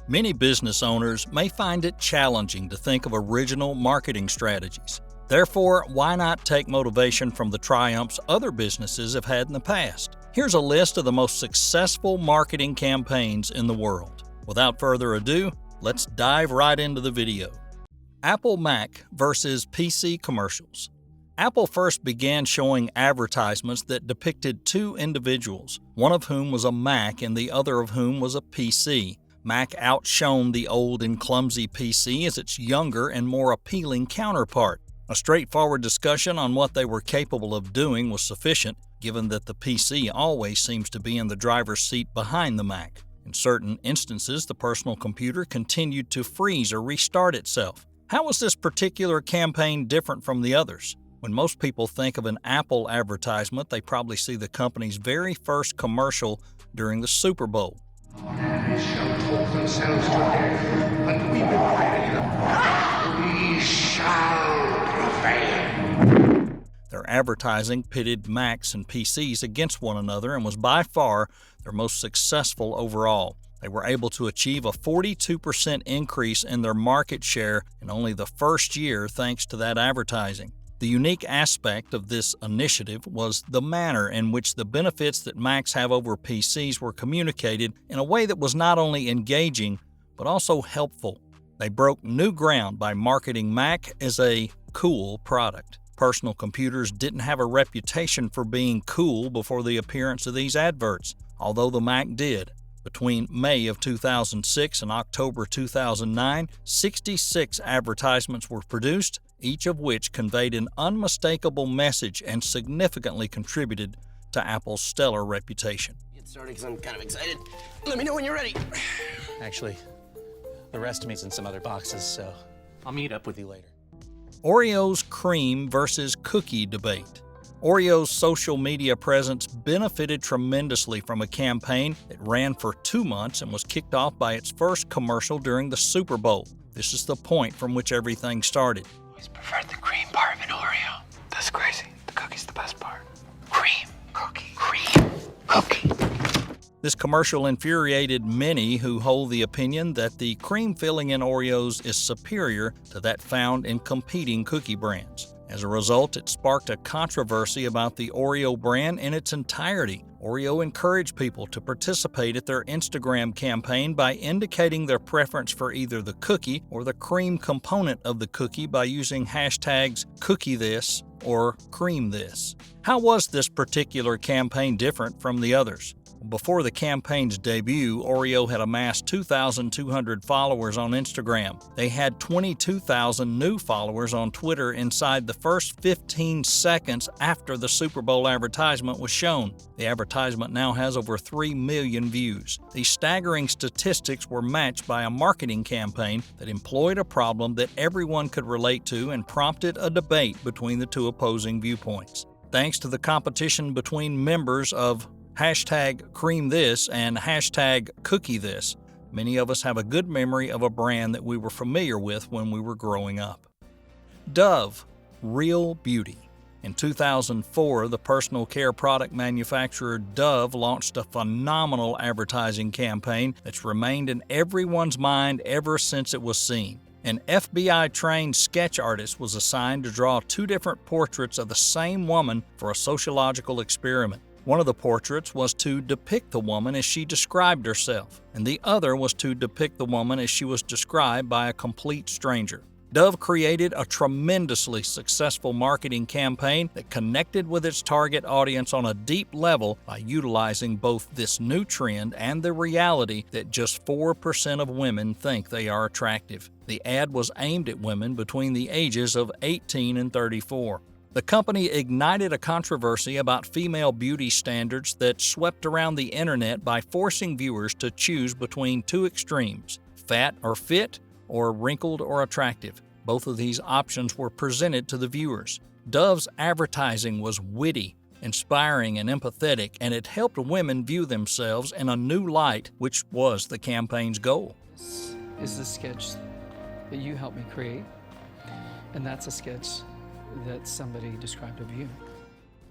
Many business owners may find it challenging to think of original marketing strategies. Therefore, why not take motivation from the triumphs other businesses have had in the past? Here's a list of the most successful marketing campaigns in the world. Without further ado, let's dive right into the video. Apple Mac versus PC commercials. Apple first began showing advertisements that depicted two individuals, one of whom was a Mac and the other of whom was a PC. Mac outshone the old and clumsy PC as its younger and more appealing counterpart. A straightforward discussion on what they were capable of doing was sufficient, given that the PC always seems to be in the driver's seat behind the Mac. In certain instances, the personal computer continued to freeze or restart itself. How was this particular campaign different from the others? When most people think of an Apple advertisement, they probably see the company's very first commercial during the Super Bowl. Our enemies shall talk themselves to death, but we will prevail. We shall prevail. Their advertising pitted Macs and PCs against one another and was by far their most successful overall. They were able to achieve a 42% increase in their market share in only the first year thanks to that advertising. The unique aspect of this initiative was the manner in which the benefits that Macs have over PCs were communicated in a way that was not only engaging, but also helpful. They broke new ground by marketing Mac as a cool product. Personal computers didn't have a reputation for being cool before the appearance of these adverts, although the Mac did. Between May of 2006 and October 2009, 66 advertisements were produced, each of which conveyed an unmistakable message and significantly contributed to Apple's stellar reputation. Get started because I'm kind of excited. Let me know when you're ready. Actually, the rest of me's in some other boxes, so I'll meet up with you later. Oreo's Creme versus cookie debate. Oreo's social media presence benefited tremendously from a campaign that ran for 2 months and was kicked off by its first commercial during the Super Bowl. This is the point from which everything started. Always preferred the cream part of an Oreo. That's crazy. The cookie's the best part. Cream, cookie, cream, cookie. This commercial infuriated many who hold the opinion that the cream filling in Oreos is superior to that found in competing cookie brands. As a result, it sparked a controversy about the Oreo brand in its entirety. Oreo encouraged people to participate at their Instagram campaign by indicating their preference for either the cookie or the cream component of the cookie by using hashtags #CookieThis or #CremeThis. How was this particular campaign different from the others? Before the campaign's debut, Oreo had amassed 2,200 followers on Instagram. They had 22,000 new followers on Twitter inside the first 15 seconds after the Super Bowl advertisement was shown. The advertisement now has over 3 million views. These staggering statistics were matched by a marketing campaign that employed a problem that everyone could relate to and prompted a debate between the two opposing viewpoints. Thanks to the competition between members of #CremeThis and #CookieThis, many of us have a good memory of a brand that we were familiar with when we were growing up. Dove, Real Beauty. In 2004, the personal care product manufacturer Dove launched a phenomenal advertising campaign that's remained in everyone's mind ever since it was seen. An FBI-trained sketch artist was assigned to draw 2 different portraits of the same woman for a sociological experiment. One of the portraits was to depict the woman as she described herself, and the other was to depict the woman as she was described by a complete stranger. Dove created a tremendously successful marketing campaign that connected with its target audience on a deep level by utilizing both this new trend and the reality that just 4% of women think they are attractive. The ad was aimed at women between the ages of 18 and 34. The company ignited a controversy about female beauty standards that swept around the internet by forcing viewers to choose between 2 extremes, fat or fit, or wrinkled or attractive. Both of these options were presented to the viewers. Dove's advertising was witty, inspiring, and empathetic, and it helped women view themselves in a new light, which was the campaign's goal. This is the sketch that you helped me create, and that's a sketch that somebody described of you.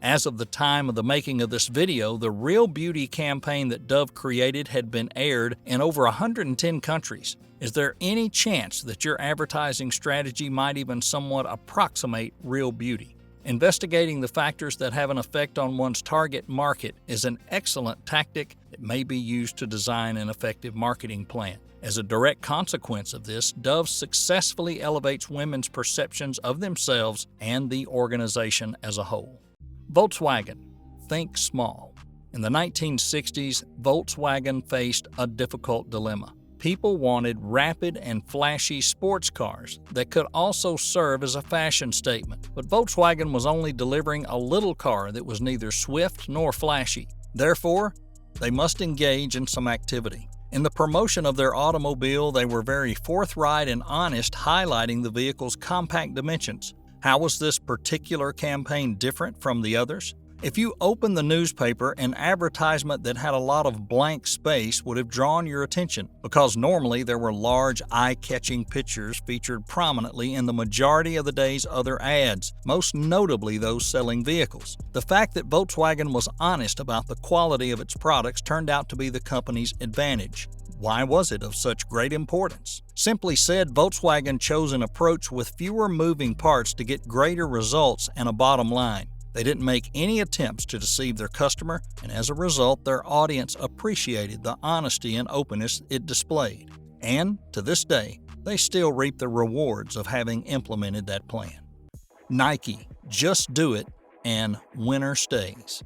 As of the time of the making of this video, the Real Beauty campaign that Dove created had been aired in over 110 countries. Is there any chance that your advertising strategy might even somewhat approximate Real Beauty? Investigating the factors that have an effect on one's target market is an excellent tactic that may be used to design an effective marketing plan. As a direct consequence of this, Dove successfully elevates women's perceptions of themselves and the organization as a whole. Volkswagen. Think small. In the 1960s, Volkswagen faced a difficult dilemma. People wanted rapid and flashy sports cars that could also serve as a fashion statement, but Volkswagen was only delivering a little car that was neither swift nor flashy. Therefore, they must engage in some activity. In the promotion of their automobile, they were very forthright and honest, highlighting the vehicle's compact dimensions. How was this particular campaign different from the others? If you open the newspaper, an advertisement that had a lot of blank space would have drawn your attention, because normally there were large, eye-catching pictures featured prominently in the majority of the day's other ads, most notably those selling vehicles. The fact that Volkswagen was honest about the quality of its products turned out to be the company's advantage. Why was it of such great importance? Simply said, Volkswagen chose an approach with fewer moving parts to get greater results and a bottom line. They didn't make any attempts to deceive their customer, and as a result, their audience appreciated the honesty and openness it displayed. And, to this day, they still reap the rewards of having implemented that plan. Nike, Just Do It, and Winner Stays.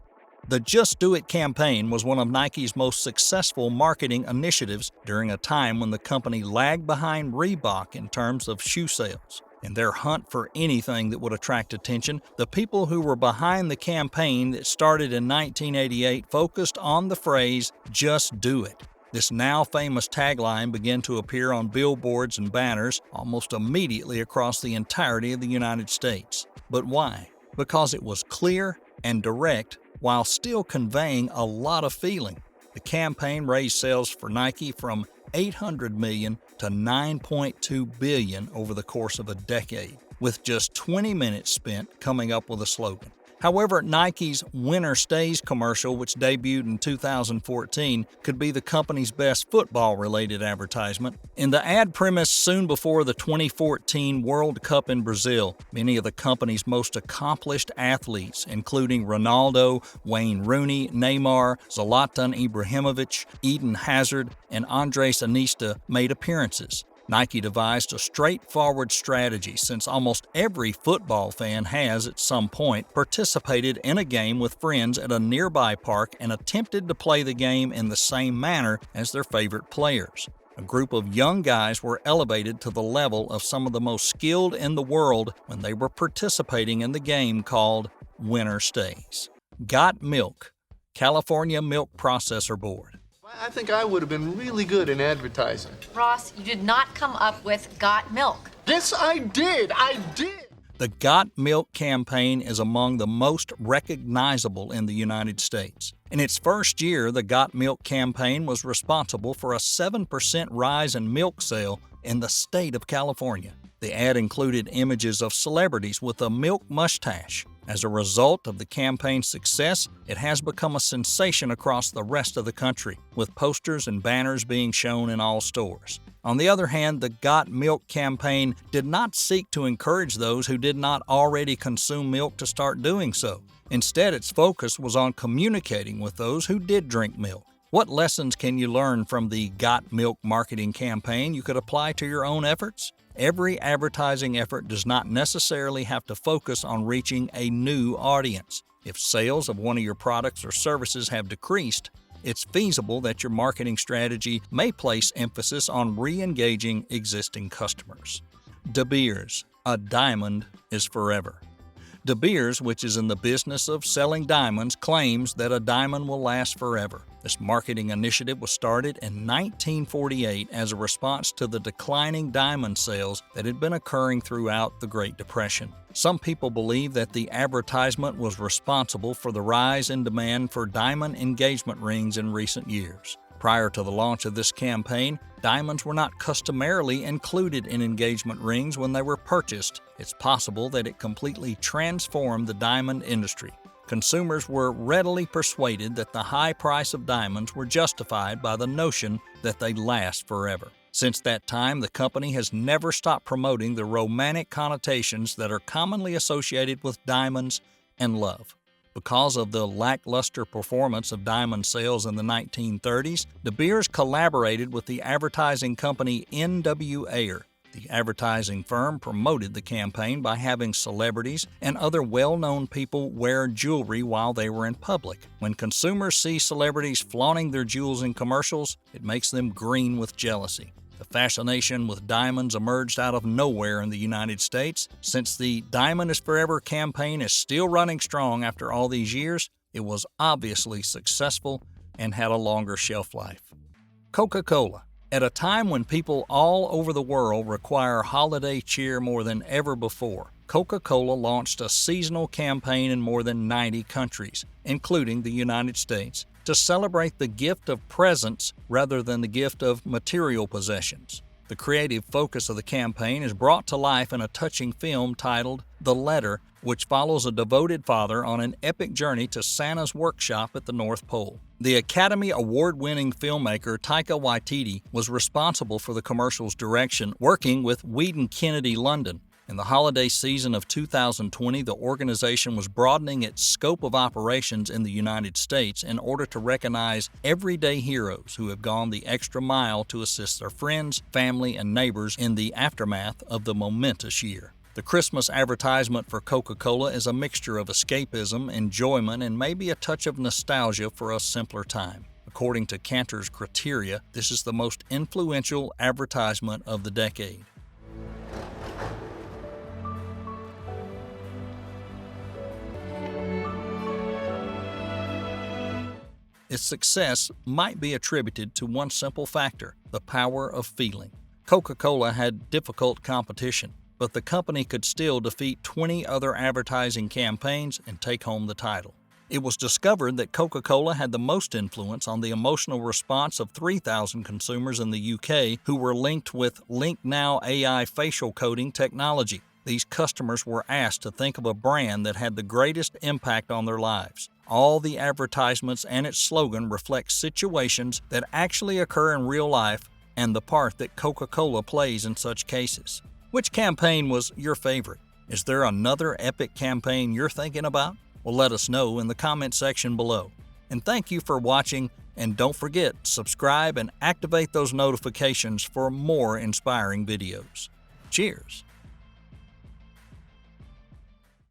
The Just Do It campaign was one of Nike's most successful marketing initiatives during a time when the company lagged behind Reebok in terms of shoe sales. In their hunt for anything that would attract attention, the people who were behind the campaign that started in 1988 focused on the phrase, "Just do it." This now famous tagline began to appear on billboards and banners almost immediately across the entirety of the United States. But why? Because it was clear and direct while still conveying a lot of feeling. The campaign raised sales for Nike from $800 million to $9.2 billion over the course of a decade, with just 20 minutes spent coming up with a slogan. However, Nike's Winner Stays commercial, which debuted in 2014, could be the company's best football-related advertisement. In the ad premise soon before the 2014 World Cup in Brazil, many of the company's most accomplished athletes, including Ronaldo, Wayne Rooney, Neymar, Zlatan Ibrahimovic, Eden Hazard, and Andres Iniesta, made appearances. Nike devised a straightforward strategy since almost every football fan has at some point participated in a game with friends at a nearby park and attempted to play the game in the same manner as their favorite players. A group of young guys were elevated to the level of some of the most skilled in the world when they were participating in the game called Winner Stays. Got Milk, California Milk Processor Board. I think I would have been really good in advertising. Ross, you did not come up with Got Milk. Yes, I did. The Got Milk campaign is among the most recognizable in the United States. In its first year, the Got Milk campaign was responsible for a 7% rise in milk sale in the state of California. The ad included images of celebrities with a milk mustache. As a result of the campaign's success, it has become a sensation across the rest of the country, with posters and banners being shown in all stores. On the other hand, the Got Milk campaign did not seek to encourage those who did not already consume milk to start doing so. Instead, its focus was on communicating with those who did drink milk. What lessons can you learn from the Got Milk marketing campaign you could apply to your own efforts? Every advertising effort does not necessarily have to focus on reaching a new audience. If sales of one of your products or services have decreased, it's feasible that your marketing strategy may place emphasis on re-engaging existing customers. De Beers, a diamond is forever. De Beers, which is in the business of selling diamonds, claims that a diamond will last forever. This marketing initiative was started in 1948 as a response to the declining diamond sales that had been occurring throughout the Great Depression. Some people believe that the advertisement was responsible for the rise in demand for diamond engagement rings in recent years. Prior to the launch of this campaign, diamonds were not customarily included in engagement rings when they were purchased. It's possible that it completely transformed the diamond industry. consumers were readily persuaded that the high price of diamonds were justified by the notion that they last forever. Since that time, the company has never stopped promoting the romantic connotations that are commonly associated with diamonds and love. Because of the lackluster performance of diamond sales in the 1930s, De Beers collaborated with the advertising company N.W. Ayer. The advertising firm promoted the campaign by having celebrities and other well-known people wear jewelry while they were in public. When consumers see celebrities flaunting their jewels in commercials, it makes them green with jealousy. The fascination with diamonds emerged out of nowhere in the United States. Since the Diamond is Forever campaign is still running strong after all these years, it was obviously successful and had a longer shelf life. Coca-Cola. At a time when people all over the world require holiday cheer more than ever before, Coca-Cola launched a seasonal campaign in more than 90 countries, including the United States, to celebrate the gift of presents rather than the gift of material possessions. The creative focus of the campaign is brought to life in a touching film titled The Letter, which follows a devoted father on an epic journey to Santa's workshop at the North Pole. The Academy Award-winning filmmaker Taika Waititi was responsible for the commercial's direction, working with Whedon Kennedy London. In the holiday season of 2020, the organization was broadening its scope of operations in the United States in order to recognize everyday heroes who have gone the extra mile to assist their friends, family, and neighbors in the aftermath of the momentous year. The Christmas advertisement for Coca-Cola is a mixture of escapism, enjoyment, and maybe a touch of nostalgia for a simpler time. According to Cantor's criteria, this is the most influential advertisement of the decade. Its success might be attributed to one simple factor: the power of feeling. Coca-Cola had difficult competition, but the company could still defeat 20 other advertising campaigns and take home the title. It was discovered that Coca-Cola had the most influence on the emotional response of 3,000 consumers in the UK who were linked with Link Now AI facial coding technology. These customers were asked to think of a brand that had the greatest impact on their lives. All the advertisements and its slogan reflect situations that actually occur in real life and the part that Coca-Cola plays in such cases. Which campaign was your favorite? Is there another epic campaign you're thinking about? Well, let us know in the comment section below. And thank you for watching, and don't forget, subscribe and activate those notifications for more inspiring videos. Cheers!